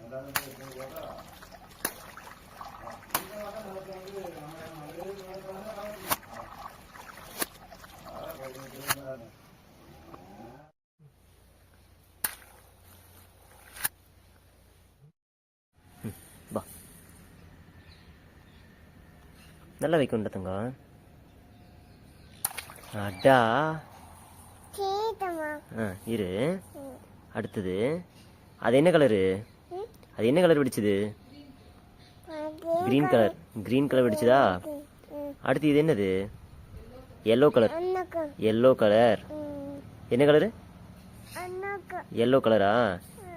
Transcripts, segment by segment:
வா, நல்லா வைக்கணும் தங்கம். அடா இரு. அடுத்தது அது என்ன கலரு? அது என்ன கலர் வெடிச்சது? Green colour. கிரீன் கலர் வெடிச்சதா? அடுத்து இது என்னது? Yellow colour. Yellow colour. என்ன கலரு? எல்லோ கலரா?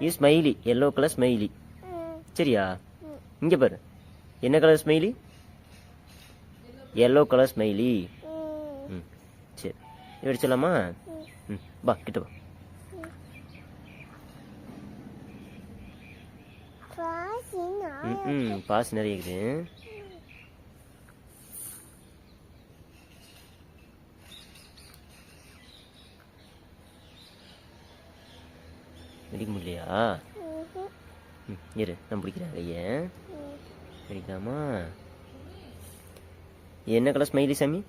இது ஸ்மைலி. Yellow colour smiley. சரியா? இங்க பாரு, என்ன colour smiley? Yellow colour smiley. ம், சரி, வெடிச்சலாமா? ம், வா கிட்ட வா. பாஸ் நிறைய இருக்குது. வெடிக்க முடியலையா? இரு, நான் பிடிக்கிறேன் கையை. வெடிக்கலாமா? என்ன கலர் ஸ்மைலி சாமி?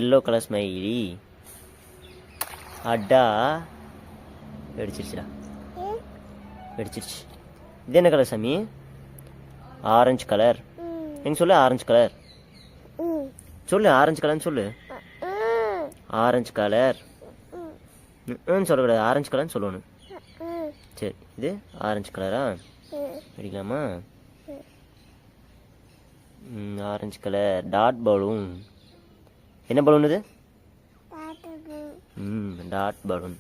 Yellow colour smiley. அடா வெடிச்சிருச்சுடா. வெடிச்சிருச்சு. இது என்ன கலர் சாமி? Orange colour. எங்க சொல்லு, ஆரஞ்சு கலர் சொல்லு. ஆரஞ்சு கலர்னு சொல்லு. ஆரஞ்சு கலர் சொல்லக்கூடாது, ஆரஞ்சு கலர்னு சொல்லணும். சரி, இது ஆரஞ்சு கலரா? வெடிக்கலாமா? Orange colour dot balloon. என்ன பலூன் இது? Dot balloon.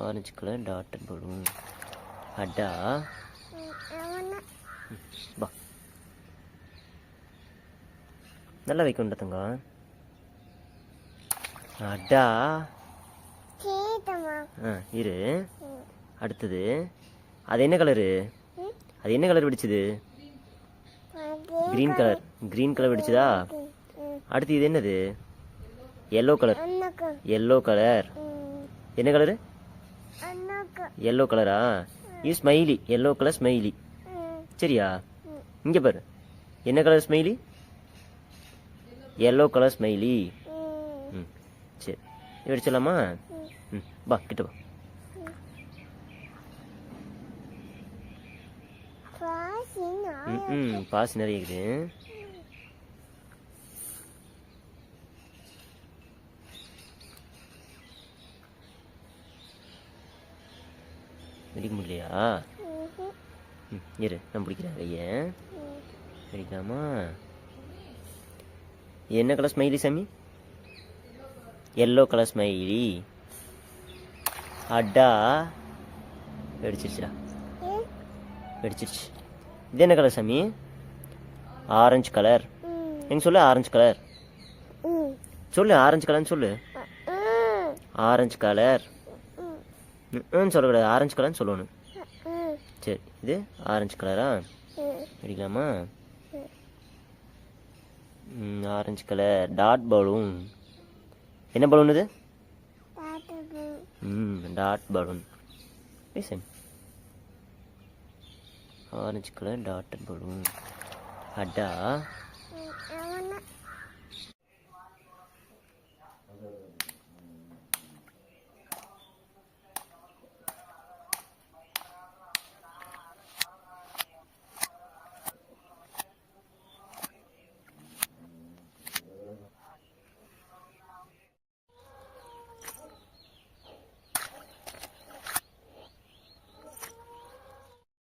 Orange colour dot balloon. அடா வா, நல்லா வைக்கணும் தங்கம். அடா இரு. அடுத்தது அது என்ன கலரு? அது என்ன கலர் வெடிச்சது? Green colour. கிரீன் கலர் வெடிச்சதா? அடுத்து இது என்னது? Yellow colour. Yellow colour. என்ன கலரு? எல்லோ கலரா? இது ஸ்மைலி. Yellow colour smiley. சரியா? இங்க பாரு, என்ன colour smiley? Yellow colour smiley. ம், சரி, வெடிச்சலாமா? ம், வா கிட்ட வா. பாஸ் நிறைய இருக்குது. வெடிக்க முடியலையா? இரு, நான் பிடிக்கிறேன் கையை. வெடிக்கலாமா? என்ன கலர் ஸ்மைலி சாமி? Yellow colour smiley. அடா வெடிச்சிருச்சுடா. வெடிச்சிருச்சு. இது என்ன கலர் சாமி? Orange colour. எங்க சொல்லு, ஆரஞ்சு கலர் சொல்லு. ஆரஞ்சு கலர்னு சொல்லு. ஆரஞ்சு கலர் சொல்லக்கூடாது, ஆரஞ்சு கலர்னு சொல்லணும். சரி, இது ஆரஞ்சு கலரா? வெடிக்கலாமா? Orange colour dot balloon. என்ன பலூன் இது? Dot balloon. Orange colour dot balloon. அடா